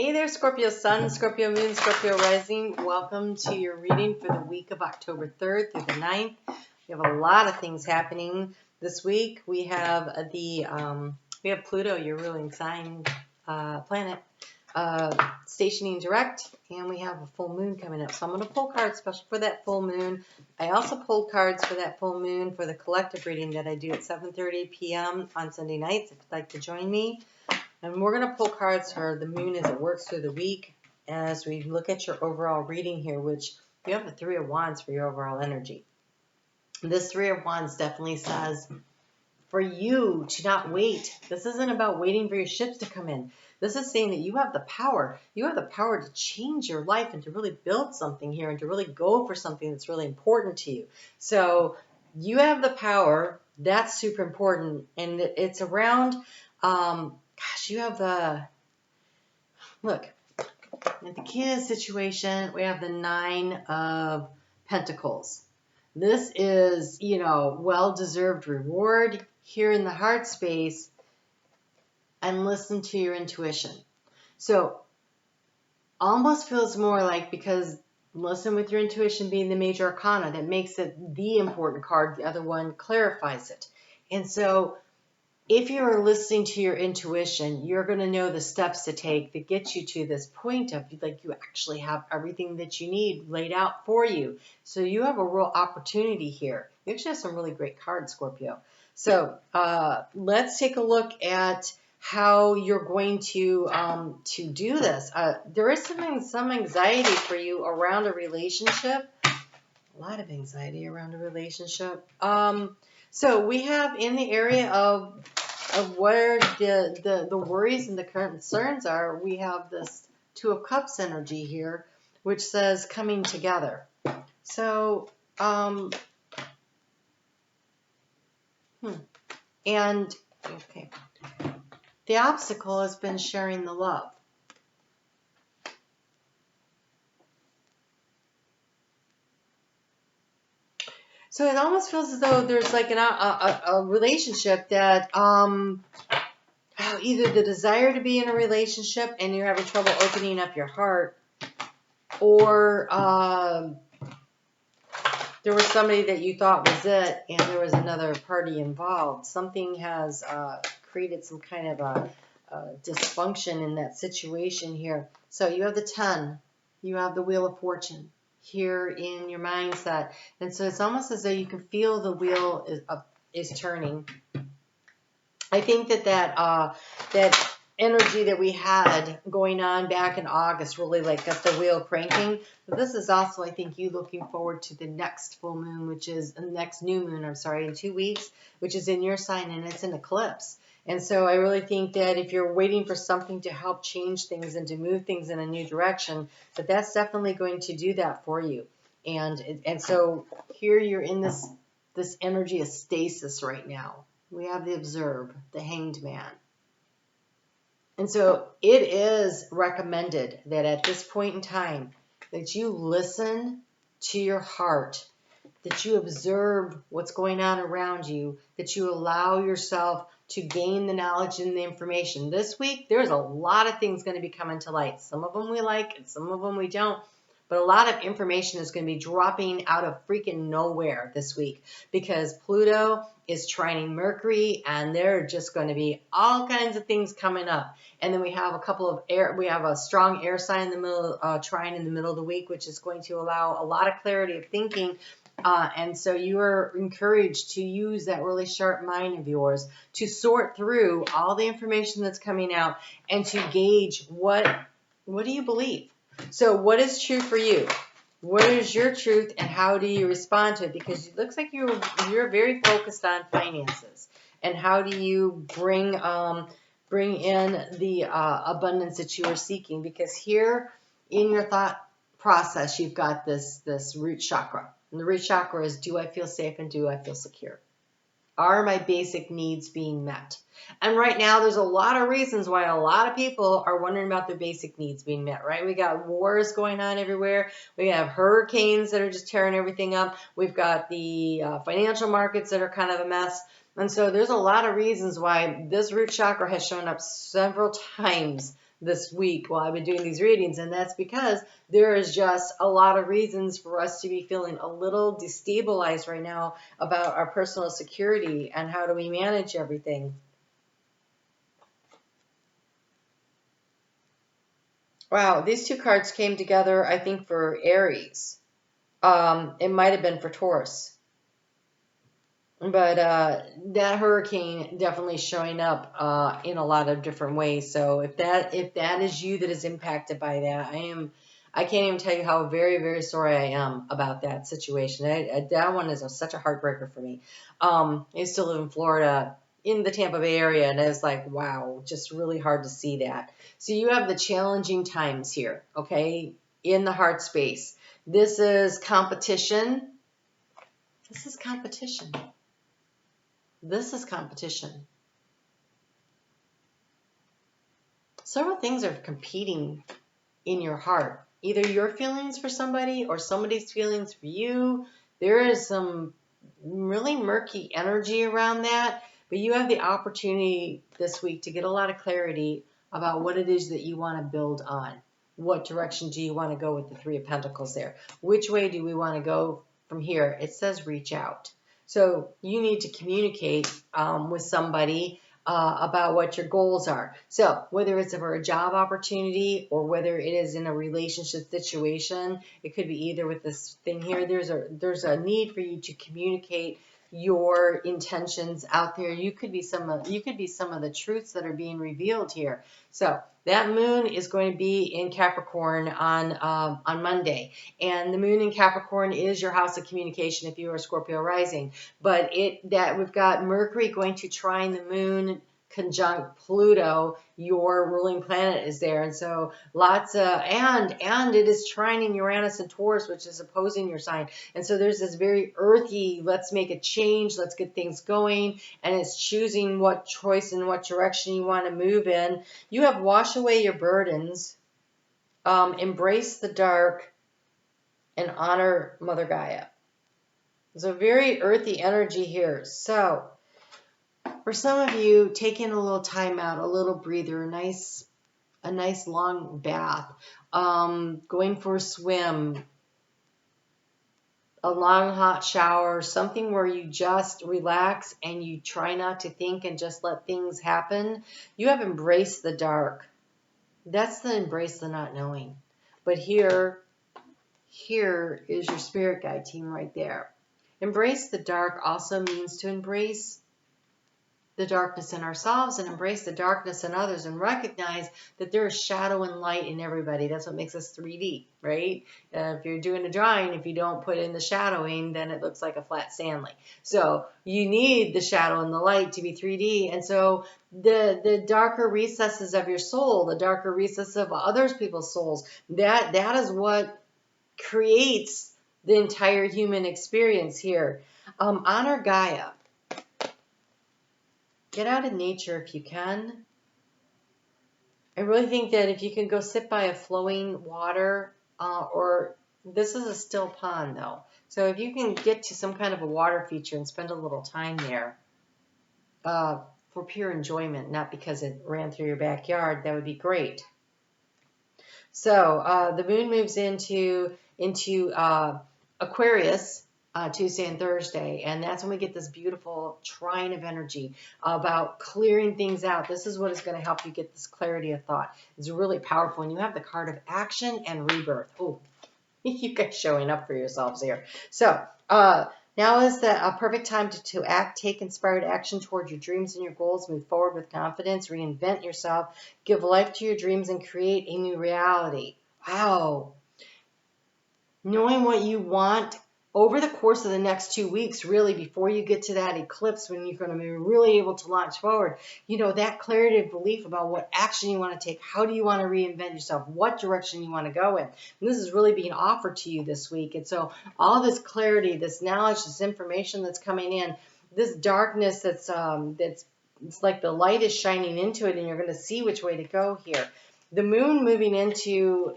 Hey there, Scorpio Sun, Scorpio Moon, Scorpio Rising. Welcome to your reading for the week of October 3rd through the 9th. We have a lot of things happening this week. We have Pluto, your ruling sign planet, stationing direct, and we have a full moon coming up. So I'm going to pull cards special for that full moon. I also pulled cards for that full moon for the collective reading that I do at 7:30 p.m. on Sunday nights. If you'd like to join me. And we're going to pull cards for the moon as it works through the week as we look at your overall reading here, which you have the Three of Wands for your overall energy. This Three of Wands definitely says for you to not wait. This isn't about waiting for your ships to come in. This is saying that you have the power. You have the power to change your life and to really build something here and to really go for something that's really important to you. So you have the power. That's super important. And it's around... you have look, at the key of the situation, we have the Nine of Pentacles. This is, well-deserved reward here in the heart space, and listen to your intuition. So, almost feels more like, because listen with your intuition being the major arcana, that makes it the important card. The other one clarifies it. And so, if you're listening to your intuition, you're going to know the steps to take that get you to this point of like you actually have everything that you need laid out for you. So you have a real opportunity here. You actually have some really great cards, Scorpio. So let's take a look at how you're going to do this. There is some anxiety for you around a relationship. A lot of anxiety around a relationship. So we have in the area of where the worries and the concerns are, we have this Two of Cups energy here, which says coming together. So, and, okay, the obstacle has been sharing the love. So it almost feels as though there's like a relationship that either the desire to be in a relationship and you're having trouble opening up your heart, or there was somebody that you thought was it and there was another party involved. Something has created some kind of a dysfunction in that situation here. So you have the 10, you have the Wheel of Fortune here in your mindset, and so it's almost as though you can feel the wheel is turning. I think that energy that we had going on back in August really like got the wheel cranking. But this is also, I think, you looking forward to the next full moon, which is the next new moon, in 2 weeks, which is in your sign, and it's an eclipse. And so I really think that if you're waiting for something to help change things and to move things in a new direction, that's definitely going to do that for you. And so here you're in this energy of stasis right now. We have the Observe, the Hanged Man. And so it is recommended that at this point in time that you listen to your heart, that you observe what's going on around you, that you allow yourself to gain the knowledge and the information. This week, there's a lot of things going to be coming to light. Some of them we like and some of them we don't. But a lot of information is going to be dropping out of freaking nowhere this week because Pluto is trining Mercury, and there are just going to be all kinds of things coming up. And then we have we have a strong air sign in the middle, trine in the middle of the week, which is going to allow a lot of clarity of thinking. And so you are encouraged to use that really sharp mind of yours to sort through all the information that's coming out and to gauge what do you believe? So what is true for you? What is your truth, and how do you respond to it? Because it looks like you're very focused on finances, and how do you bring in the abundance that you are seeking? Because here in your thought process, you've got this root chakra. And the root chakra is, do I feel safe and do I feel secure? Are my basic needs being met? And right now, there's a lot of reasons why a lot of people are wondering about their basic needs being met, right? We got wars going on everywhere. We have hurricanes that are just tearing everything up. We've got the financial markets that are kind of a mess. And so there's a lot of reasons why this root chakra has shown up several times this week while I've been doing these readings, and that's because there is just a lot of reasons for us to be feeling a little destabilized right now about our personal security and how do we manage everything. Wow, these two cards came together, I think, for Aries. It might have been for Taurus. But that hurricane definitely showing up in a lot of different ways. So if that is you that is impacted by that, I can't even tell you how very, very sorry I am about that situation. That one is such a heartbreaker for me. I used to live in Florida, in the Tampa Bay area, and it's like, wow, just really hard to see that. So you have the challenging times here, okay, in the heart space. This is competition. This is competition. This is competition. Several things are competing in your heart. Either your feelings for somebody or somebody's feelings for you. There is some really murky energy around that, but you have the opportunity this week to get a lot of clarity about what it is that you want to build on. What direction do you want to go with the Three of Pentacles there? Which way do we want to go from here? It says reach out. So you need to communicate with somebody about what your goals are. So whether it's for a job opportunity or whether it is in a relationship situation, it could be either with this thing here. There's a need for you to communicate your intentions out there. You could be some of the truths that are being revealed here. So that moon is going to be in Capricorn on Monday, and the moon in Capricorn is your house of communication if you are Scorpio rising. But we've got Mercury going to trine the moon conjunct Pluto, your ruling planet is there, and so lots of and it is trining Uranus and Taurus, which is opposing your sign, and so there's this very earthy, let's make a change, let's get things going, and it's choosing what choice and what direction you want to move in. You have wash away your burdens, embrace the dark, and honor Mother Gaia. There's a very earthy energy here. So for some of you, taking a little time out, a little breather, a nice long bath, going for a swim, a long hot shower, something where you just relax and you try not to think and just let things happen. You have embraced the dark. That's the embrace the not knowing. But here is your spirit guide team right there. Embrace the dark also means to embrace the darkness in ourselves and embrace the darkness in others and recognize that there is shadow and light in everybody. That's what makes us 3D, right? If you're doing a drawing, if you don't put in the shadowing, then it looks like a flat Stanley. So you need the shadow and the light to be 3D. And so the darker recesses of your soul, the darker recesses of others people's souls, that is what creates the entire human experience here. Honor Gaia. Get out in nature if you can. I really think that if you can go sit by a flowing water, or this is a still pond though. So if you can get to some kind of a water feature and spend a little time there for pure enjoyment, not because it ran through your backyard, that would be great. So the moon moves into Aquarius Tuesday and Thursday, and that's when we get this beautiful trine of energy about clearing things out. This is what is going to help you get this clarity of thought. It's really powerful, and you have the card of action and rebirth. Oh, you guys showing up for yourselves here. So now is the perfect time to act, take inspired action towards your dreams and your goals, move forward with confidence, reinvent yourself, give life to your dreams, and create a new reality. Wow. Knowing what you want over the course of the next 2 weeks, really, before you get to that eclipse when you're going to be really able to launch forward, that clarity of belief about what action you want to take, how do you want to reinvent yourself, what direction you want to go in. And this is really being offered to you this week. And so all this clarity, this knowledge, this information that's coming in, this darkness that's it's like the light is shining into it, and you're going to see which way to go here. The moon moving into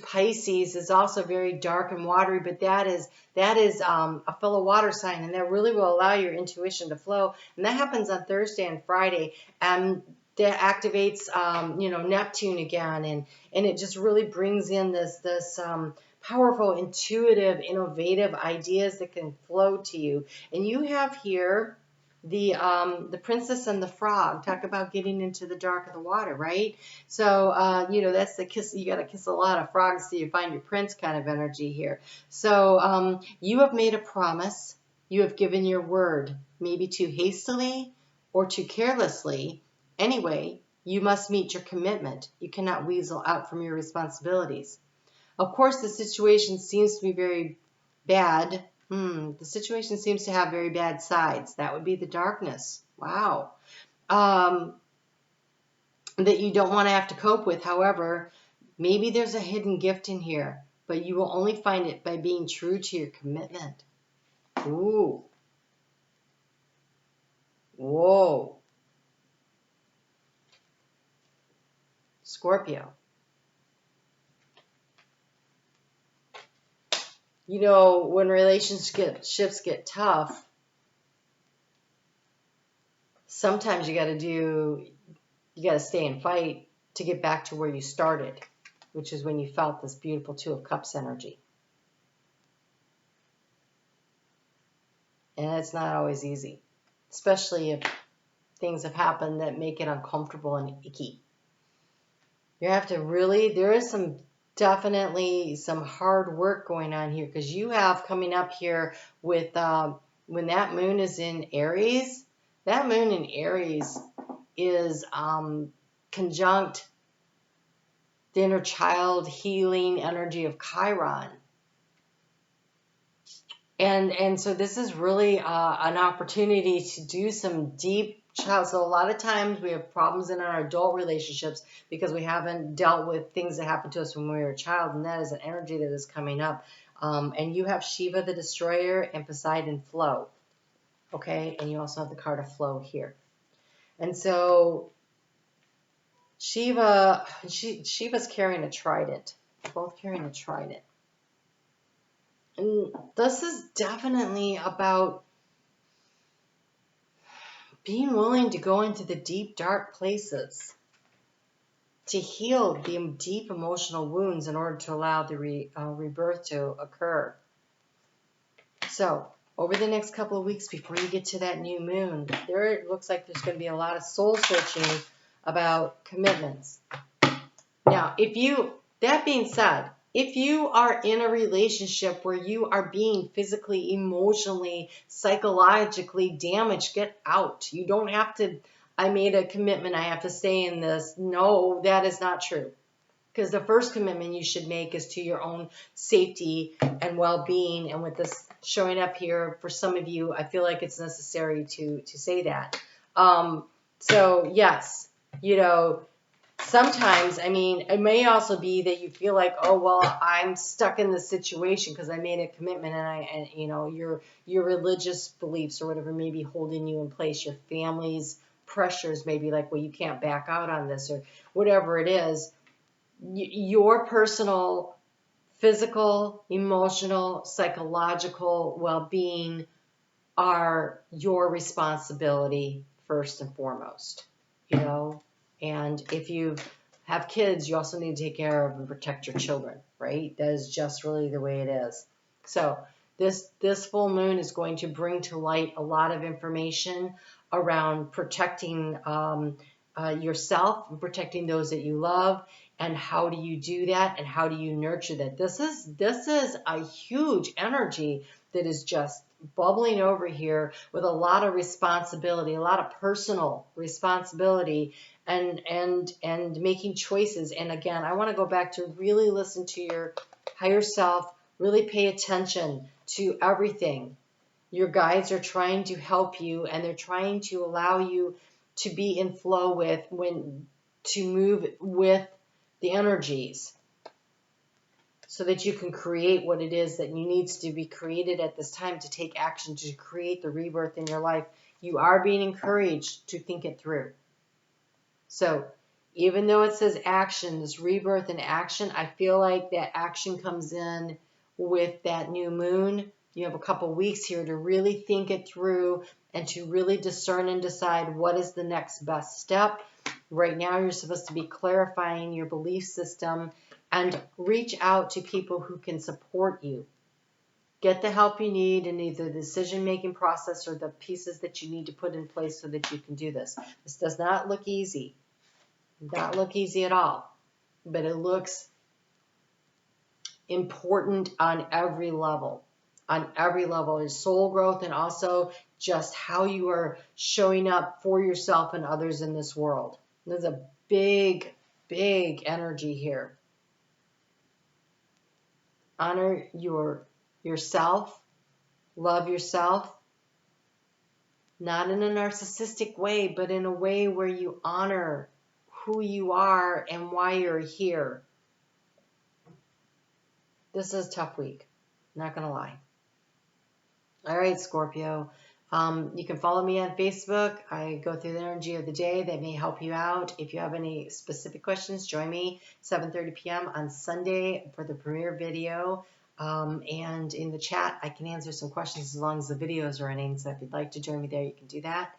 Pisces is also very dark and watery, but that is a fellow water sign, and that really will allow your intuition to flow. And that happens on Thursday and Friday. And that activates, Neptune again, and it just really brings in this powerful, intuitive, innovative ideas that can flow to you. And you have here the princess and the frog. Talk about getting into the dark of the water, right? So that's the kiss. You got to kiss a lot of frogs till you find your prince kind of energy here. So you have made a promise. You have given your word, maybe too hastily or too carelessly. Anyway, you must meet your commitment. You cannot weasel out from your responsibilities. Of course, the situation seems to be very bad. The situation seems to have very bad sides. That would be the darkness. Wow. That you don't want to have to cope with. However, maybe there's a hidden gift in here, but you will only find it by being true to your commitment. Ooh. Whoa. Scorpio. When relationships get tough, sometimes you got to stay and fight to get back to where you started, which is when you felt this beautiful Two of Cups energy. And it's not always easy, especially if things have happened that make it uncomfortable and icky. You have to there is definitely some hard work going on here, because you have coming up here with when that moon is in Aries. That moon in Aries is conjunct the inner child healing energy of Chiron. And so this is really an opportunity to do some deep child. So a lot of times we have problems in our adult relationships because we haven't dealt with things that happened to us when we were a child, and that is an energy that is coming up. And you have Shiva the Destroyer and Poseidon Flow. Okay, and you also have the card of Flow here. And so Shiva's carrying a trident. Both carrying a trident. And this is definitely about being willing to go into the deep, dark places to heal the deep emotional wounds in order to allow the rebirth to occur. So, over the next couple of weeks before you get to that new moon, it looks like there's going to be a lot of soul searching about commitments. Now, that being said, if you are in a relationship where you are being physically, emotionally, psychologically damaged, get out. You don't have to, I made a commitment, I have to stay in this. No, that is not true. Because the first commitment you should make is to your own safety and well-being. And with this showing up here, for some of you, I feel like it's necessary to say that. So yes, sometimes, it may also be that you feel like, oh, well, I'm stuck in this situation because I made a commitment, and your religious beliefs or whatever may be holding you in place. Your family's pressures may be like, well, you can't back out on this, or whatever it is. Your personal, physical, emotional, psychological well-being are your responsibility first and foremost, And if you have kids, you also need to take care of and protect your children, right? That is just really the way it is. So this full moon is going to bring to light a lot of information around protecting yourself and protecting those that you love. And how do you do that? And how do you nurture that? This is a huge energy that is just bubbling over here with a lot of responsibility, a lot of personal responsibility, and making choices. And again, I want to go back to really listen to your higher self, really pay attention to everything. Your guides are trying to help you, and they're trying to allow you to be in flow to move with the energies, so that you can create what it is that needs to be created at this time to take action to create the rebirth in your life. You are being encouraged to think it through. So even though it says action, this rebirth and action, I feel like that action comes in with that new moon. You have a couple weeks here to really think it through and to really discern and decide what is the next best step. Right now, you're supposed to be clarifying your belief system and reach out to people who can support you. Get the help you need in either the decision-making process or the pieces that you need to put in place so that you can do this. This does not look easy. It does not look easy at all, but it looks important on every level. On every level is soul growth, and also just how you are showing up for yourself and others in this world. There's a big, big energy here. Honor yourself, love yourself, not in a narcissistic way, but in a way where you honor who you are and why you're here. This is a tough week, not gonna lie. All right, Scorpio. You can follow me on Facebook. I go through the energy of the day that may help you out. If you have any specific questions, join me 7:30 p.m. on Sunday for the premiere video. And in the chat, I can answer some questions as long as the videos are running. So if you'd like to join me there, you can do that.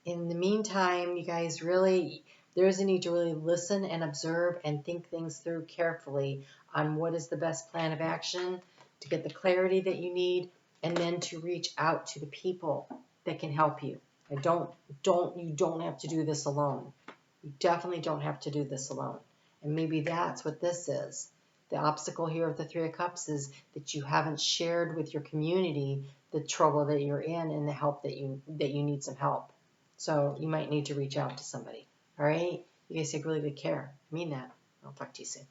In the meantime, you guys really, there is a need to really listen and observe and think things through carefully on what is the best plan of action to get the clarity that you need, and then to reach out to the people that can help you. And you don't have to do this alone. You definitely don't have to do this alone. And maybe that's what this is. The obstacle here of the Three of Cups is that you haven't shared with your community the trouble that you're in and the help that you need some help. So you might need to reach out to somebody. All right? You guys take really good care. I mean that. I'll talk to you soon.